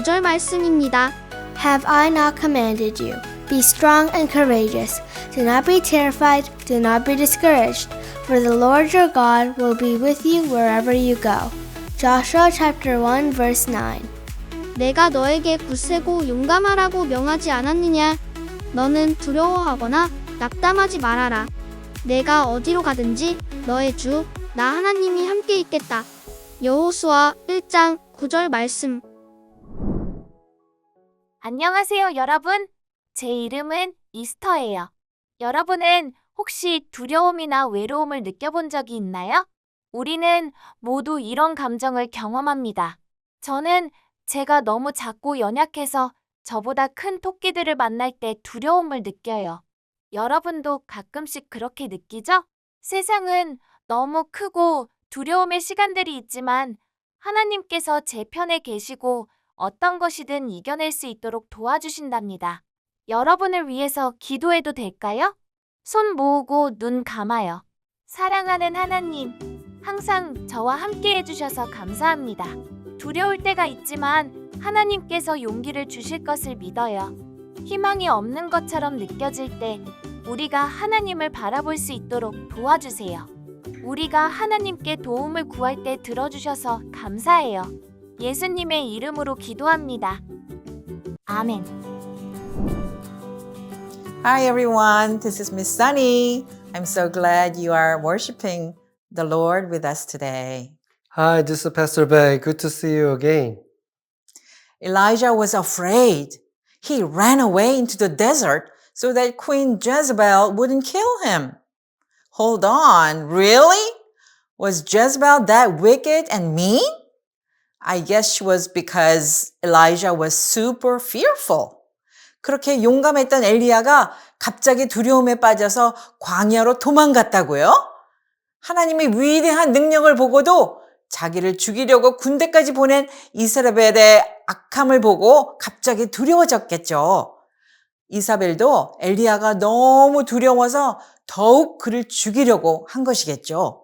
9절 말씀입니다. Have I not commanded you? Be strong and courageous. Do not be terrified, do not be discouraged, for the Lord your God will be with you wherever you go. Joshua chapter 1 verse 9. 내가 너에게 굳세고 용감하라고 명하지 않았느냐? 너는 두려워하거나 낙담하지 말아라. 내가 어디로 가든지 너의 주, 나 하나님이 함께 있겠다. 여호수아 1장 9절 말씀. 안녕하세요, 여러분. 제 이름은 이스터예요. 여러분은 혹시 두려움이나 외로움을 느껴본 적이 있나요? 우리는 모두 이런 감정을 경험합니다. 저는 제가 너무 작고 연약해서 저보다 큰 토끼들을 만날 때 두려움을 느껴요. 여러분도 가끔씩 그렇게 느끼죠? 세상은 너무 크고 두려움의 시간들이 있지만 하나님께서 제 편에 계시고 어떤 것이든 이겨낼 수 있도록 도와주신답니다. 여러분을 위해서 기도해도 될까요? 손 모으고 눈 감아요. 사랑하는 하나님, 항상 저와 함께 해주셔서 감사합니다. 두려울 때가 있지만 하나님께서 용기를 주실 것을 믿어요. 희망이 없는 것처럼 느껴질 때 우리가 하나님을 바라볼 수 있도록 도와주세요. 우리가 하나님께 도움을 구할 때 들어주셔서 감사해요. 예수님의 이름으로 기도합니다. 아멘. Hi everyone, this is Miss Sunny. I'm so glad you are worshiping the Lord with us today. Hi, this is Pastor Bay. Good to see you again. Elijah was afraid. He ran away into the desert so that Queen Jezebel wouldn't kill him. Hold on, really? Was Jezebel that wicked and mean? I guess she was because Elijah was super fearful. 그렇게 용감했던 엘리야가 갑자기 두려움에 빠져서 광야로 도망갔다고요? 하나님의 위대한 능력을 보고도 자기를 죽이려고 군대까지 보낸 이세벨의 악함을 보고 갑자기 두려워졌겠죠. 이사벨도 엘리야가 너무 두려워서 더욱 그를 죽이려고 한 것이겠죠.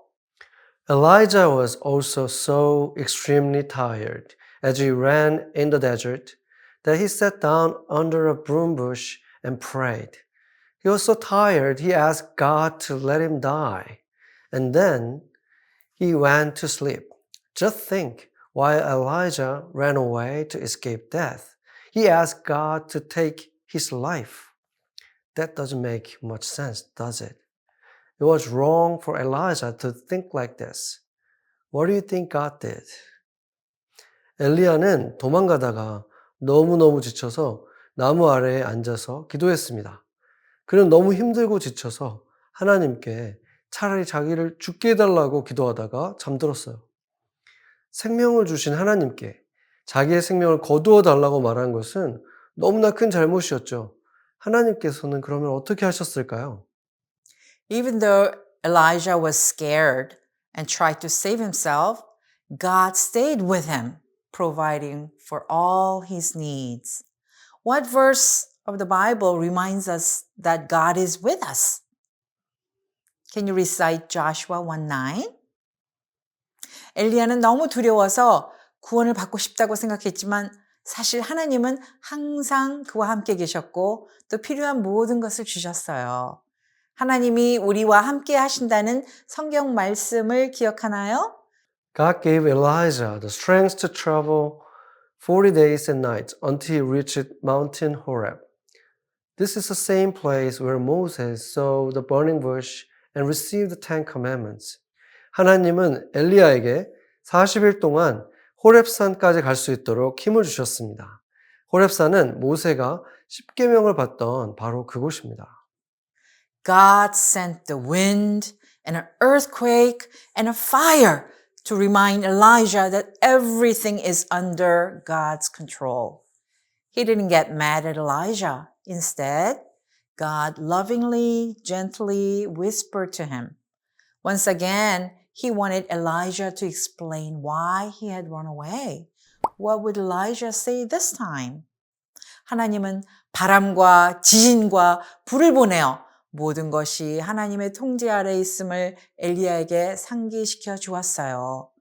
Elijah was also so extremely tired as he ran in the desert that he sat down under a broom bush and prayed. He was so tired he asked God to let him die. And then he went to sleep. Just think, while Elijah ran away to escape death, he asked God to take his life. That doesn't make much sense, does it? It was wrong for Elijah to think like this. What do you think God did? 엘리야는 도망가다가 너무너무 지쳐서 나무 아래에 앉아서 기도했습니다. 그는 너무 힘들고 지쳐서 하나님께 차라리 자기를 죽게 해달라고 기도하다가 잠들었어요. 생명을 주신 하나님께 자기의 생명을 거두어 달라고 말한 것은 너무나 큰 잘못이었죠. 하나님께서는 그러면 어떻게 하셨을까요? Even though Elijah was scared and tried to save himself, God stayed with him, providing for all his needs. What verse of the Bible reminds us that God is with us? Can you recite Joshua 1:9? 엘리야는 너무 두려워서 구원을 받고 싶다고 생각했지만 사실 하나님은 항상 그와 함께 계셨고 또 필요한 모든 것을 주셨어요. 하나님이 우리와 함께 하신다는 성경 말씀을 기억하나요? God gave Elijah the strength to travel 40 days and nights until he reached Mountain Horeb. This is the same place where Moses saw the burning bush and received the Ten Commandments. 하나님은 엘리야에게 40일 동안 호렙산까지 갈 수 있도록 힘을 주셨습니다. 호렙산은 모세가 십계명을 받던 바로 그곳입니다. God sent the wind and an earthquake and a fire to remind Elijah that everything is under God's control. He didn't get mad at Elijah. Instead, God lovingly, gently whispered to him. Once again, he wanted Elijah to explain why he had run away. What would Elijah say this time? 하나님은 바람과 지진과 불을 보내어 모든 것이 하나님의 통제 아래 있음을 엘리야에게 상기시켜 주었어요.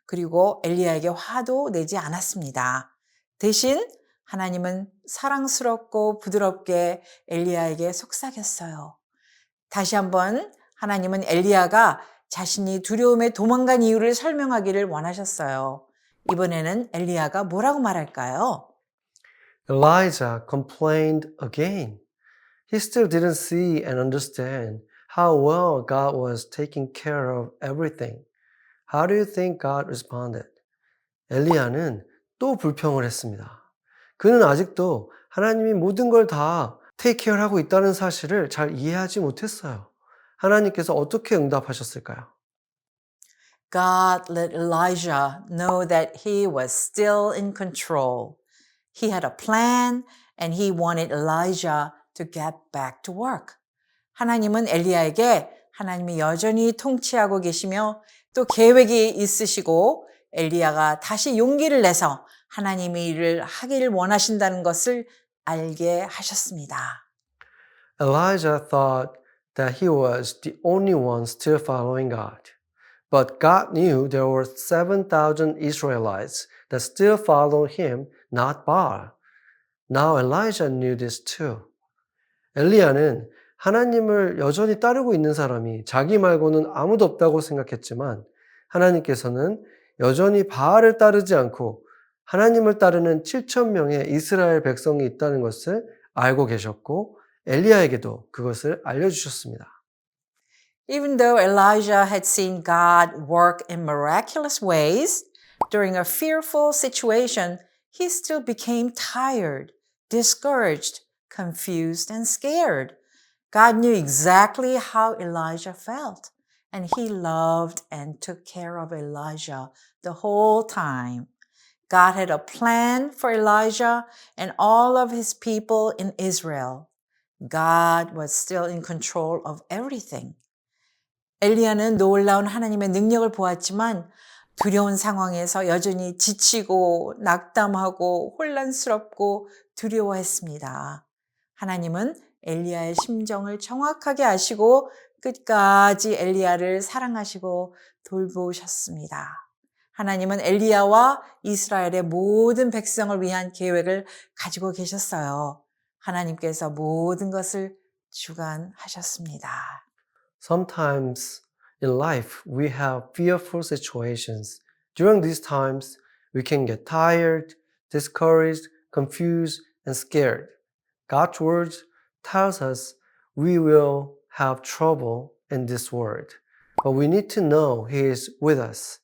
그리고 엘리야에게 화도 내지 않았습니다. 대신 하나님은 사랑스럽고 부드럽게 엘리야에게 속삭였어요. 다시 한번 하나님은 엘리야가 자신이 두려움에 도망간 이유를 설명하기를 원하셨어요. 이번에는 엘리야가 뭐라고 말할까요? Elijah complained again. He still didn't see and understand how well God was taking care of everything. How do you think God responded? 엘리야는 또 불평을 했습니다. 그는 아직도 하나님이 모든 걸 다 take care 하고 있다는 사실을 잘 이해하지 못했어요. 하나님께서 어떻게 응답하셨을까요? God let Elijah know that he was still in control. He had a plan and he wanted Elijah to get back to work. 하나님은 엘리야에게 하나님이 여전히 통치하고 계시며 또 계획이 있으시고 엘리야가 다시 용기를 내서 하나님의 일을 하기를 원하신다는 것을 알게 하셨습니다. Elijah thought that he was the only one still following God. But God knew there were 7,000 Israelites that still followed him, not Baal. Now Elijah knew this too. 엘리야는 하나님을 여전히 따르고 있는 사람이 자기 말고는 아무도 없다고 생각했지만 하나님께서는 여전히 바알을 따르지 않고 하나님을 따르는 7,000명의 이스라엘 백성이 있다는 것을 알고 계셨고 엘리야에게도 그것을 알려주셨습니다. Even though Elijah had seen God work in miraculous ways during a fearful situation, he still became tired, discouraged, confused, and scared. God knew exactly how Elijah felt, and he loved and took care of Elijah the whole time. God had a plan for Elijah and all of his people in Israel. God was still in control of everything. 엘리야는 놀라운 하나님의 능력을 보았지만 두려운 상황에서 여전히 지치고 낙담하고 혼란스럽고 두려워했습니다. 하나님은 엘리야의 심정을 정확하게 아시고 끝까지 엘리야를 사랑하시고 돌보셨습니다. 하나님은 엘리야와 이스라엘의 모든 백성을 위한 계획을 가지고 계셨어요. 하나님께서 모든 것을 주관하셨습니다. Sometimes in life we have fearful situations. During these times, we can get tired, discouraged, confused, and scared. God's word tells us we will have trouble in this world, but we need to know He is with us.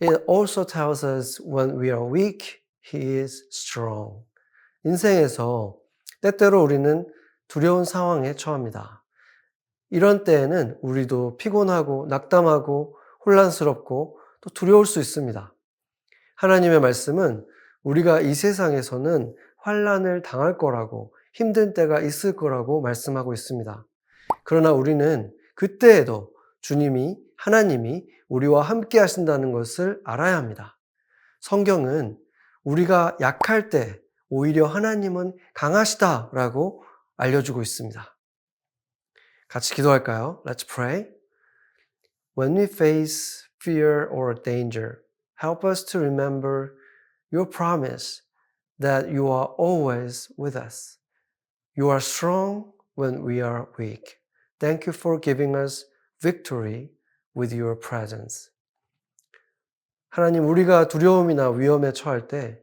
It also tells us when we are weak, He is strong. 인생에서 때때로 우리는 두려운 상황에 처합니다. 이런 때에는 우리도 피곤하고 낙담하고 혼란스럽고 또 두려울 수 있습니다. 하나님의 말씀은 우리가 이 세상에서는 환난을 당할 거라고 힘든 때가 있을 거라고 말씀하고 있습니다. 그러나 우리는 그때에도 하나님이 우리와 함께 하신다는 것을 알아야 합니다. 성경은 우리가 약할 때 오히려 하나님은 강하시다라고 알려주고 있습니다. 같이 기도할까요? Let's pray. When we face fear or danger, help us to remember your promise that you are always with us. You are strong when we are weak. Thank you for giving us victory with your presence. 하나님, 우리가 두려움이나 위험에 처할 때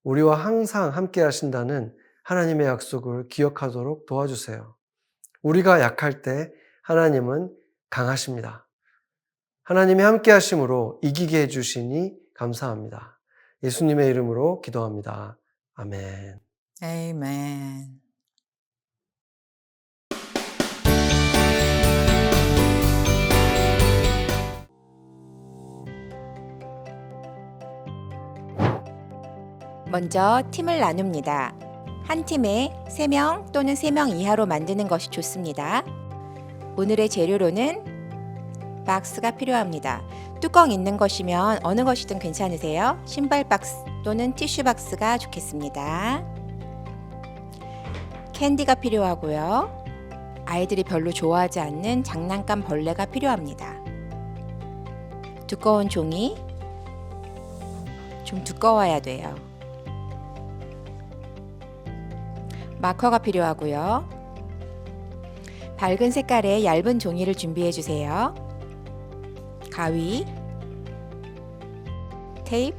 우리와 항상 함께 하신다는 하나님의 약속을 기억하도록 도와주세요. 우리가 약할 때 하나님은 강하십니다. 하나님이 함께 하심으로 이기게 해주시니 감사합니다. 예수님의 이름으로 기도합니다. 아멘. Amen. 먼저 팀을 나눕니다. 한 팀에 3명 또는 3명 이하로 만드는 것이 좋습니다. 오늘의 재료로는 박스가 필요합니다. 뚜껑 있는 것이면 어느 것이든 괜찮으세요. 신발 박스 또는 티슈 박스가 좋겠습니다. 캔디가 필요하고요. 아이들이 별로 좋아하지 않는 장난감 벌레가 필요합니다. 두꺼운 종이 좀 두꺼워야 돼요. 마커가 필요하고요. 밝은 색깔의 얇은 종이를 준비해 주세요. 가위, 테이프.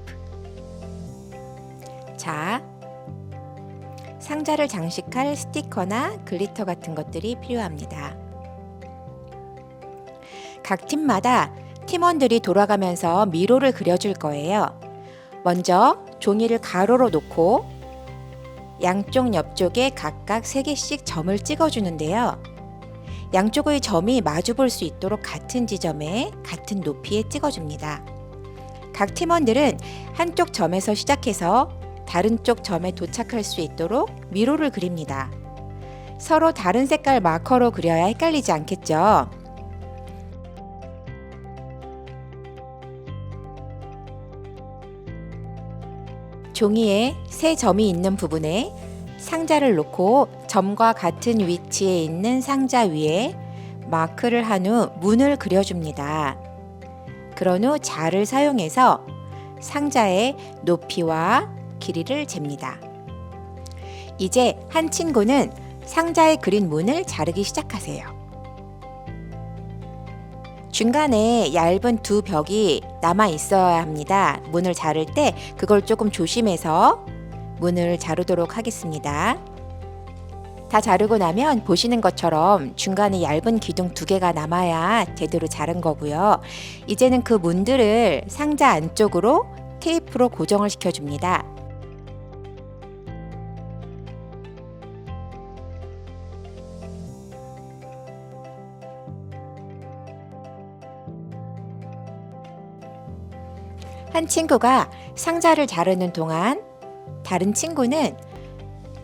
자, 상자를 장식할 스티커나 글리터 같은 것들이 필요합니다. 각 팀마다 팀원들이 돌아가면서 미로를 그려줄 거예요. 먼저 종이를 가로로 놓고 양쪽 옆쪽에 각각 3개씩 점을 찍어주는데요. 양쪽의 점이 마주 볼 수 있도록 같은 지점에 같은 높이에 찍어줍니다. 각 팀원들은 한쪽 점에서 시작해서 다른 쪽 점에 도착할 수 있도록 미로를 그립니다. 서로 다른 색깔 마커로 그려야 헷갈리지 않겠죠? 종이에 3점이 있는 부분에 상자를 놓고 점과 같은 위치에 있는 상자 위에 마크를 한 후 문을 그려줍니다. 그런 후 자를 사용해서 상자의 높이와 길이를 잽니다. 이제 한 친구는 상자에 그린 문을 자르기 시작하세요. 중간에 얇은 2 벽이 남아 있어야 합니다. 문을 자를 때 그걸 조금 조심해서 문을 자르도록 하겠습니다. 다 자르고 나면 보시는 것처럼 중간에 얇은 기둥 2개가 남아야 제대로 자른 거고요. 이제는 그 문들을 상자 안쪽으로 테이프로 고정을 시켜줍니다. 한 친구가 상자를 자르는 동안 다른 친구는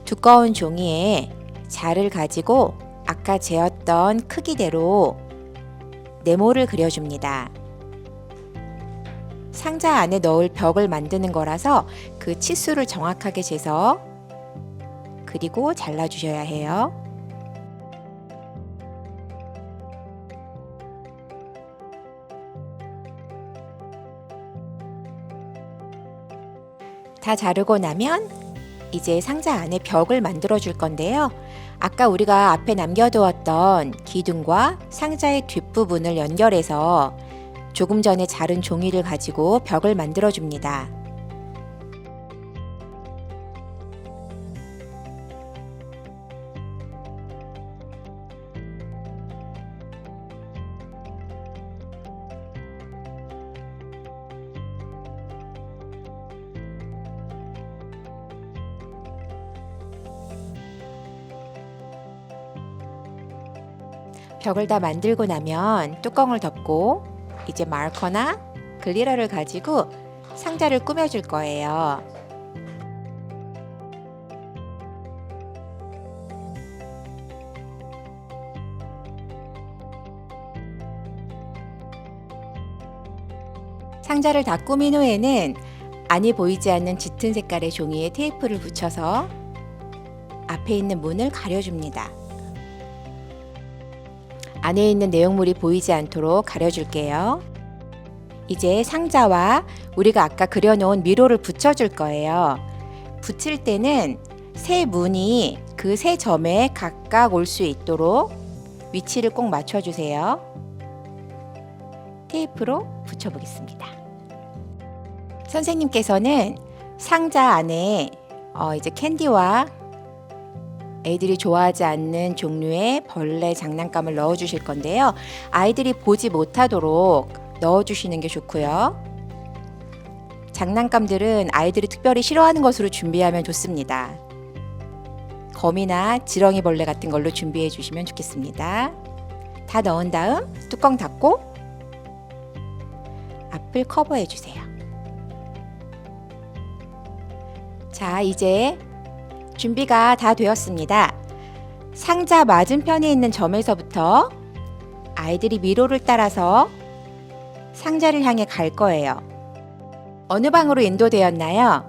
두꺼운 종이에 자를 가지고 아까 재었던 크기대로 네모를 그려줍니다. 상자 안에 넣을 벽을 만드는 거라서 그 치수를 정확하게 재서 그리고 잘라주셔야 해요. 다 자르고 나면 이제 상자 안에 벽을 만들어 줄 건데요. 아까 우리가 앞에 남겨두었던 기둥과 상자의 뒷부분을 연결해서 조금 전에 자른 종이를 가지고 벽을 만들어 줍니다. 벽을 다 만들고 나면 뚜껑을 덮고 이제 마커나 글리터를 가지고 상자를 꾸며줄 거예요. 상자를 다 꾸민 후에는 안이 보이지 않는 짙은 색깔의 종이에 테이프를 붙여서 앞에 있는 문을 가려줍니다. 안에 있는 내용물이 보이지 않도록 가려줄게요. 이제 상자와 우리가 아까 그려놓은 미로를 붙여줄 거예요. 붙일 때는 세 문이 그 세 점에 각각 올 수 있도록 위치를 꼭 맞춰주세요. 테이프로 붙여보겠습니다. 선생님께서는 상자 안에 이제 캔디와 애들이 좋아하지 않는 종류의 벌레 장난감을 넣어주실 건데요. 아이들이 보지 못하도록 넣어주시는 게 좋고요. 장난감들은 아이들이 특별히 싫어하는 것으로 준비하면 좋습니다. 거미나 지렁이 벌레 같은 걸로 준비해 주시면 좋겠습니다. 다 넣은 다음 뚜껑 닫고 앞을 커버해 주세요. 자, 이제 준비가 다 되었습니다. 상자 맞은편에 있는 점에서부터 아이들이 미로를 따라서 상자를 향해 갈 거예요. 어느 방으로 인도되었나요?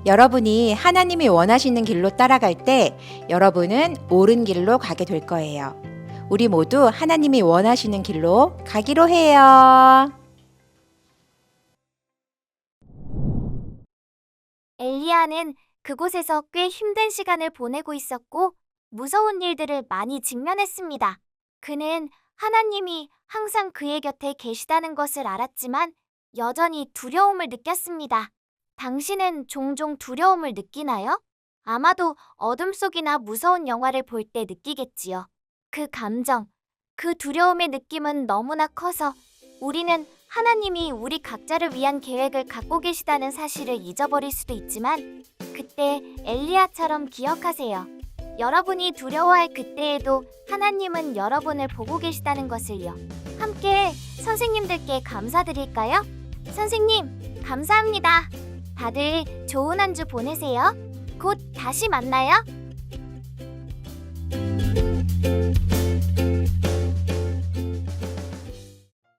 여러분이 하나님이 원하시는 길로 따라갈 때 여러분은 옳은 길로 가게 될 거예요. 우리 모두 하나님이 원하시는 길로 가기로 해요. 엘리야는 그곳에서 꽤 힘든 시간을 보내고 있었고 무서운 일들을 많이 직면했습니다. 그는 하나님이 항상 그의 곁에 계시다는 것을 알았지만 여전히 두려움을 느꼈습니다. 당신은 종종 두려움을 느끼나요? 아마도 어둠 속이나 무서운 영화를 볼 때 느끼겠지요. 그 감정, 그 두려움의 느낌은 너무나 커서 우리는 하나님이 우리 각자를 위한 계획을 갖고 계시다는 사실을 잊어버릴 수도 있지만 그때 엘리야처럼 기억하세요. 여러분이 두려워할 그때에도 하나님은 여러분을 보고 계시다는 것을요. 함께 선생님들께 감사드릴까요? 선생님, 감사합니다. 다들 좋은 한 주 보내세요. 곧 다시 만나요.